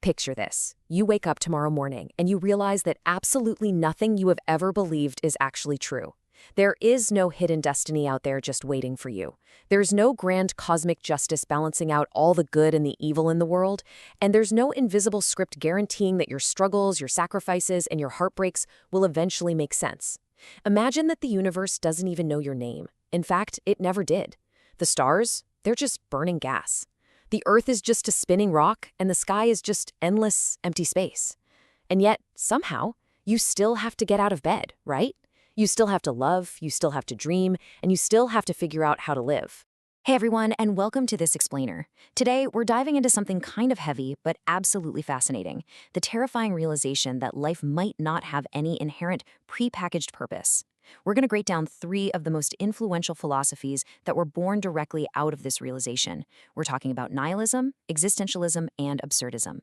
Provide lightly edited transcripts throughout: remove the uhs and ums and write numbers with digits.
Picture this. You wake up tomorrow morning and you realize that absolutely nothing you have ever believed is actually true. There is no hidden destiny out there just waiting for you. There's no grand cosmic justice balancing out all the good and the evil in the world, and there's no invisible script guaranteeing that your struggles, your sacrifices, and your heartbreaks will eventually make sense. Imagine that the universe doesn't even know your name. In fact, it never did. The stars, they're just burning gas. The Earth is just a spinning rock, and the sky is just endless, empty space. And yet, somehow, you still have to get out of bed, right? You still have to love, you still have to dream, and you still have to figure out how to live. Hey everyone, and welcome to This Explainer. Today, we're diving into something kind of heavy, but absolutely fascinating. The terrifying realization that life might not have any inherent, prepackaged purpose. We're going to break down 3 of the most influential philosophies that were born directly out of this realization. We're talking about nihilism, existentialism, and absurdism.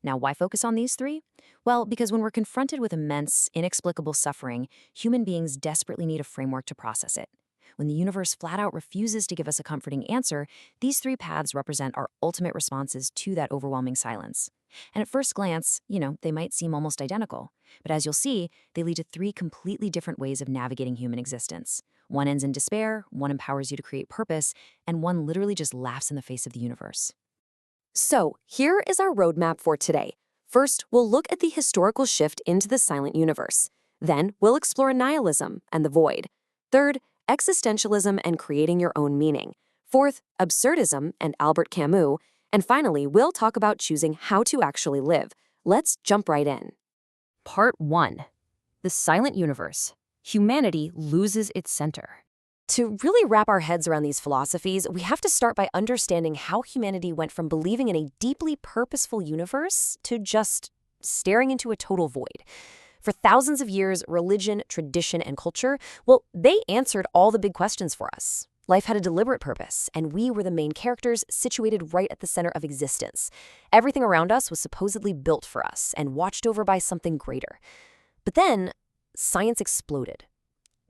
Now, why focus on these 3? Well, because when we're confronted with immense, inexplicable suffering, human beings desperately need a framework to process it. When the universe flat out refuses to give us a comforting answer, these 3 paths represent our ultimate responses to that overwhelming silence. And at first glance, they might seem almost identical. But as you'll see, they lead to 3 completely different ways of navigating human existence. One ends in despair, one empowers you to create purpose, and one literally just laughs in the face of the universe. So, here is our roadmap for today. First, we'll look at the historical shift into the silent universe. Then, we'll explore nihilism and the void. Third, existentialism and creating your own meaning. Fourth, absurdism and Albert Camus. And finally, we'll talk about choosing how to actually live. Let's jump right in. Part 1. The silent universe. Humanity loses its center. To really wrap our heads around these philosophies, we have to start by understanding how humanity went from believing in a deeply purposeful universe to just staring into a total void. For thousands of years, religion, tradition, and culture, they answered all the big questions for us. Life had a deliberate purpose, and we were the main characters situated right at the center of existence. Everything around us was supposedly built for us and watched over by something greater. But then, science exploded.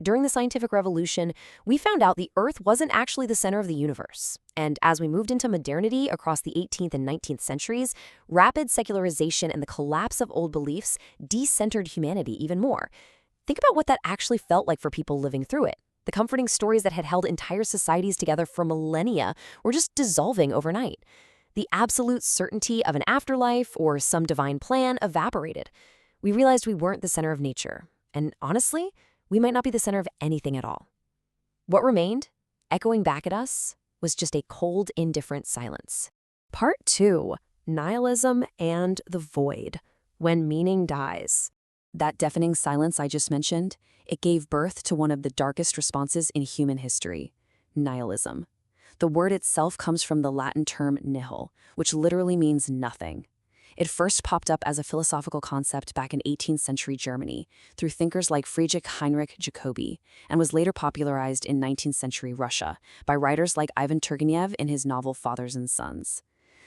During the scientific revolution, we found out the Earth wasn't actually the center of the universe. And as we moved into modernity across the 18th and 19th centuries, rapid secularization and the collapse of old beliefs decentered humanity even more. Think about what that actually felt like for people living through it. The comforting stories that had held entire societies together for millennia were just dissolving overnight. The absolute certainty of an afterlife or some divine plan evaporated. We realized we weren't the center of nature. And honestly, we might not be the center of anything at all. What remained, echoing back at us, was just a cold, indifferent silence. Part 2. Nihilism and the void. When meaning dies. That deafening silence I just mentioned, it gave birth to one of the darkest responses in human history, nihilism. The word itself comes from the Latin term nihil, which literally means nothing. It first popped up as a philosophical concept back in 18th century Germany through thinkers like Friedrich Jacobi, and was later popularized in 19th century Russia by writers like Ivan Turgenev in his novel Fathers and Sons.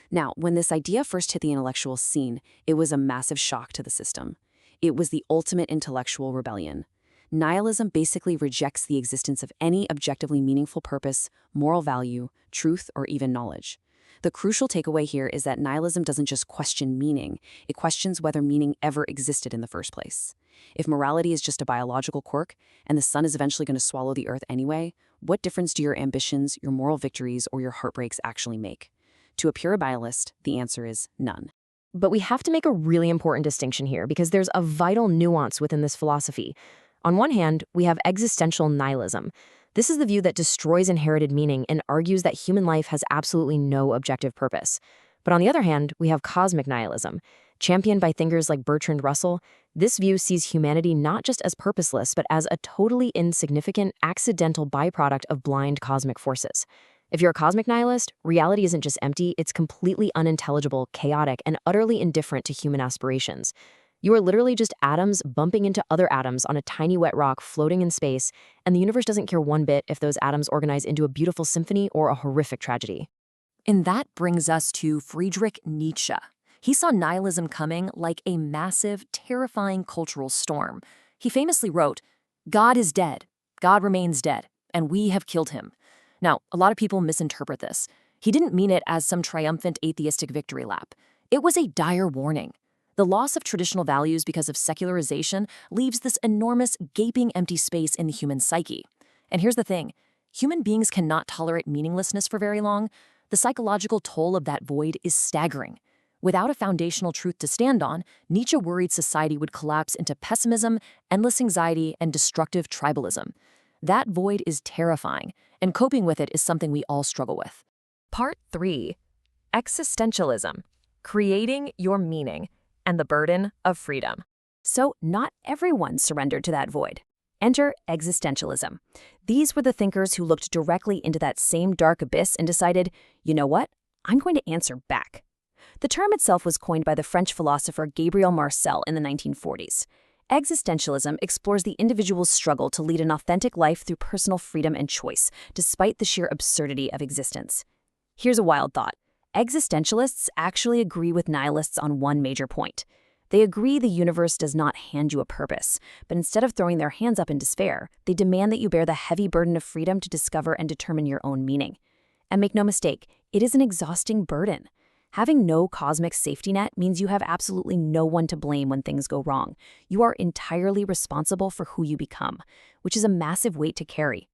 Now, when this idea first hit the intellectual scene, it was a massive shock to the system. It was the ultimate intellectual rebellion. Nihilism basically rejects the existence of any objectively meaningful purpose, moral value, truth, or even knowledge. The crucial takeaway here is that nihilism doesn't just question meaning, it questions whether meaning ever existed in the first place. If morality is just a biological quirk, and the sun is eventually going to swallow the earth anyway, what difference do your ambitions, your moral victories, or your heartbreaks actually make? To a pure nihilist, the answer is none. But we have to make a really important distinction here because there's a vital nuance within this philosophy. On one hand, we have existential nihilism. This is the view that destroys inherited meaning and argues that human life has absolutely no objective purpose. But on the other hand, we have cosmic nihilism. Championed by thinkers like Bertrand Russell, this view sees humanity not just as purposeless, but as a totally insignificant, accidental byproduct of blind cosmic forces. If you're a cosmic nihilist, reality isn't just empty, it's completely unintelligible, chaotic, and utterly indifferent to human aspirations. You are literally just atoms bumping into other atoms on a tiny wet rock floating in space, and the universe doesn't care one bit if those atoms organize into a beautiful symphony or a horrific tragedy. And that brings us to Friedrich Nietzsche. He saw nihilism coming like a massive, terrifying cultural storm. He famously wrote, "God is dead, God remains dead, and we have killed him." Now, a lot of people misinterpret this. He didn't mean it as some triumphant atheistic victory lap. It was a dire warning. The loss of traditional values because of secularization leaves this enormous, gaping empty space in the human psyche. And here's the thing. Human beings cannot tolerate meaninglessness for very long. The psychological toll of that void is staggering. Without a foundational truth to stand on, Nietzsche worried society would collapse into pessimism, endless anxiety, and destructive tribalism. That void is terrifying, and coping with it is something we all struggle with. Part 3. Existentialism. Creating your meaning and the burden of freedom. So not everyone surrendered to that void. Enter existentialism. These were the thinkers who looked directly into that same dark abyss and decided, you know what? I'm going to answer back. The term itself was coined by the French philosopher Gabriel Marcel in the 1940s. Existentialism explores the individual's struggle to lead an authentic life through personal freedom and choice, despite the sheer absurdity of existence. Here's a wild thought. Existentialists actually agree with nihilists on one major point. They agree the universe does not hand you a purpose, but instead of throwing their hands up in despair, they demand that you bear the heavy burden of freedom to discover and determine your own meaning. And make no mistake, it is an exhausting burden. Having no cosmic safety net means you have absolutely no one to blame when things go wrong. You are entirely responsible for who you become, which is a massive weight to carry.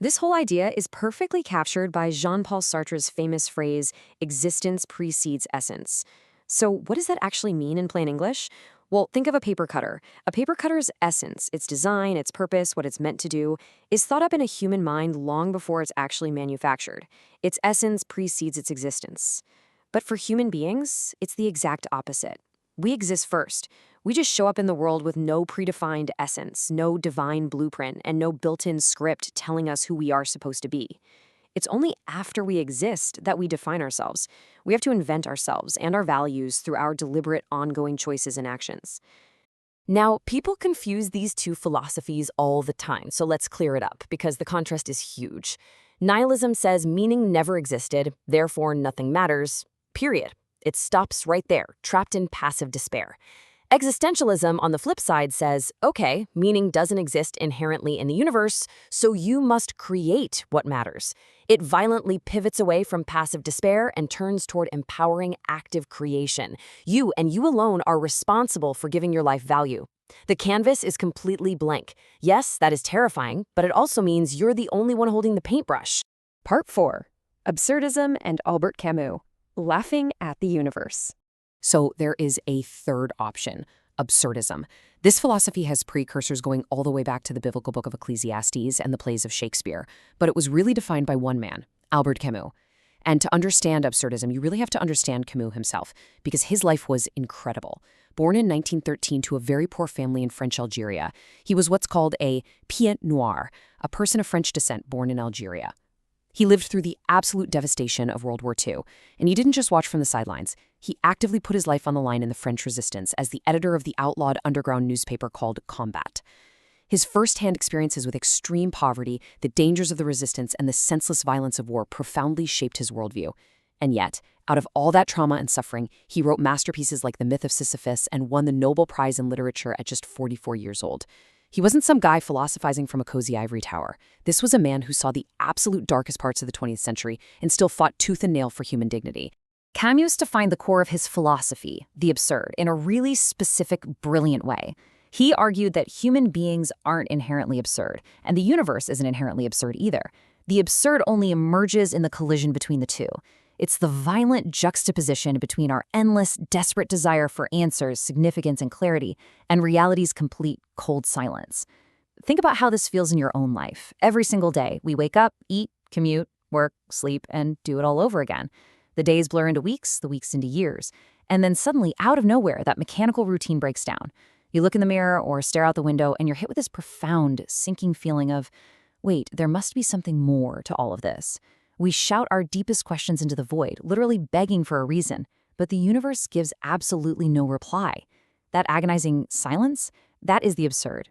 This whole idea is perfectly captured by Jean-Paul Sartre's famous phrase, existence precedes essence. So what does that actually mean in plain English? Well, think of a paper cutter. A paper cutter's essence, its design, its purpose, what it's meant to do, is thought up in a human mind long before it's actually manufactured. Its essence precedes its existence. But for human beings, it's the exact opposite. We exist first. We just show up in the world with no predefined essence, no divine blueprint, and no built-in script telling us who we are supposed to be. It's only after we exist that we define ourselves. We have to invent ourselves and our values through our deliberate, ongoing choices and actions. Now, people confuse these two philosophies all the time, so let's clear it up, because the contrast is huge. Nihilism says meaning never existed, therefore nothing matters, period. It stops right there, trapped in passive despair. Existentialism, on the flip side, says, okay, meaning doesn't exist inherently in the universe, so you must create what matters. It violently pivots away from passive despair and turns toward empowering active creation. You and you alone are responsible for giving your life value. The canvas is completely blank. Yes, that is terrifying, but it also means you're the only one holding the paintbrush. Part 4. Absurdism and Albert Camus. Laughing at the universe. So there is a third option, absurdism. This philosophy has precursors going all the way back to the biblical book of Ecclesiastes and the plays of Shakespeare, but it was really defined by one man, Albert Camus. And to understand absurdism, you really have to understand Camus himself, because his life was incredible. Born in 1913 to a very poor family in French Algeria, he was what's called a pied noir, a person of French descent born in Algeria. He lived through the absolute devastation of World War II, and he didn't just watch from the sidelines. He actively put his life on the line in the French resistance as the editor of the outlawed underground newspaper called Combat. His first-hand experiences with extreme poverty, the dangers of the resistance, and the senseless violence of war profoundly shaped his worldview. And yet, out of all that trauma and suffering, he wrote masterpieces like The Myth of Sisyphus and won the Nobel Prize in Literature at just 44 years old. He wasn't some guy philosophizing from a cozy ivory tower. This was a man who saw the absolute darkest parts of the 20th century and still fought tooth and nail for human dignity. Camus defined the core of his philosophy, the absurd, in a really specific, brilliant way. He argued that human beings aren't inherently absurd, and the universe isn't inherently absurd either. The absurd only emerges in the collision between the two. It's the violent juxtaposition between our endless, desperate desire for answers, significance, and clarity, and reality's complete, cold silence. Think about how this feels in your own life. Every single day, we wake up, eat, commute, work, sleep, and do it all over again. The days blur into weeks, the weeks into years. And then suddenly, out of nowhere, that mechanical routine breaks down. You look in the mirror or stare out the window, and you're hit with this profound, sinking feeling of, wait, there must be something more to all of this. We shout our deepest questions into the void, literally begging for a reason, but the universe gives absolutely no reply. That agonizing silence, that is the absurd.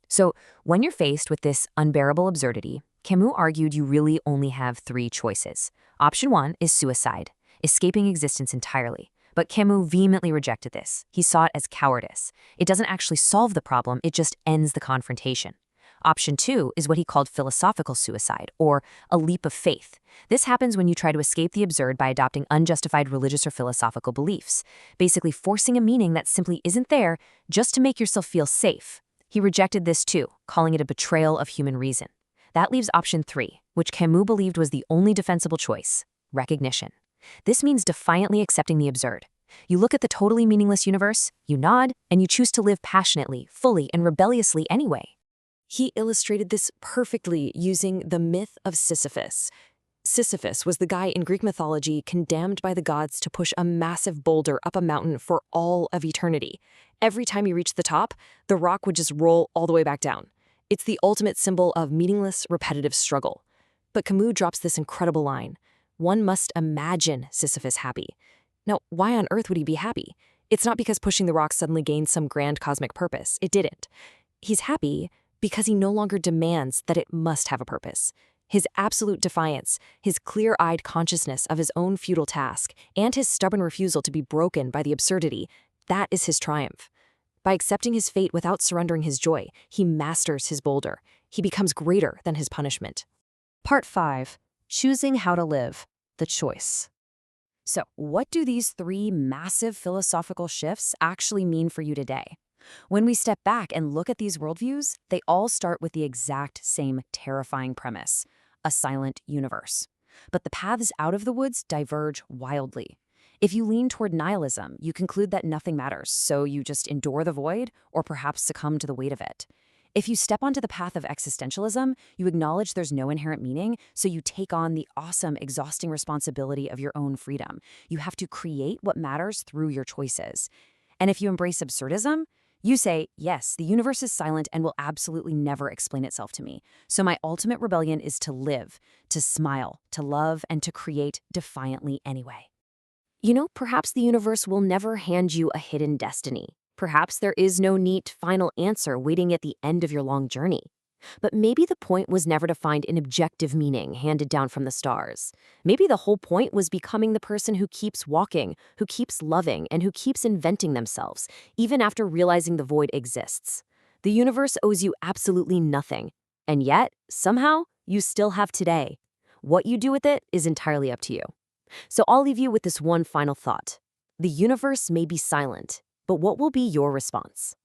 So when you're faced with this unbearable absurdity, Camus argued you really only have three choices. Option 1 is suicide, escaping existence entirely. But Camus vehemently rejected this. He saw it as cowardice. It doesn't actually solve the problem, it just ends the confrontation. Option 2 is what he called philosophical suicide, or a leap of faith. This happens when you try to escape the absurd by adopting unjustified religious or philosophical beliefs, basically forcing a meaning that simply isn't there just to make yourself feel safe. He rejected this too, calling it a betrayal of human reason. That leaves option 3, which Camus believed was the only defensible choice: recognition. This means defiantly accepting the absurd. You look at the totally meaningless universe, you nod, and you choose to live passionately, fully, and rebelliously anyway. He illustrated this perfectly using the myth of Sisyphus. Sisyphus was the guy in Greek mythology condemned by the gods to push a massive boulder up a mountain for all of eternity. Every time he reached the top, the rock would just roll all the way back down. It's the ultimate symbol of meaningless, repetitive struggle. But Camus drops this incredible line: one must imagine Sisyphus happy. Now, why on earth would he be happy? It's not because pushing the rock suddenly gained some grand cosmic purpose. It didn't. He's happy because he no longer demands that it must have a purpose. His absolute defiance, his clear-eyed consciousness of his own futile task, and his stubborn refusal to be broken by the absurdity, that is his triumph. By accepting his fate without surrendering his joy, he masters his boulder. He becomes greater than his punishment. Part 5. Choosing how to live. The choice. So, what do these 3 massive philosophical shifts actually mean for you today? When we step back and look at these worldviews, they all start with the exact same terrifying premise: a silent universe. But the paths out of the woods diverge wildly. If you lean toward nihilism, you conclude that nothing matters, so you just endure the void or perhaps succumb to the weight of it. If you step onto the path of existentialism, you acknowledge there's no inherent meaning, so you take on the awesome, exhausting responsibility of your own freedom. You have to create what matters through your choices. And if you embrace absurdism, you say, yes, the universe is silent and will absolutely never explain itself to me. So my ultimate rebellion is to live, to smile, to love, and to create defiantly anyway. You know, perhaps the universe will never hand you a hidden destiny. Perhaps there is no neat final answer waiting at the end of your long journey. But maybe the point was never to find an objective meaning handed down from the stars. Maybe the whole point was becoming the person who keeps walking, who keeps loving, and who keeps inventing themselves, even after realizing the void exists. The universe owes you absolutely nothing. And yet, somehow, you still have today. What you do with it is entirely up to you. So I'll leave you with this one final thought. The universe may be silent, but what will be your response?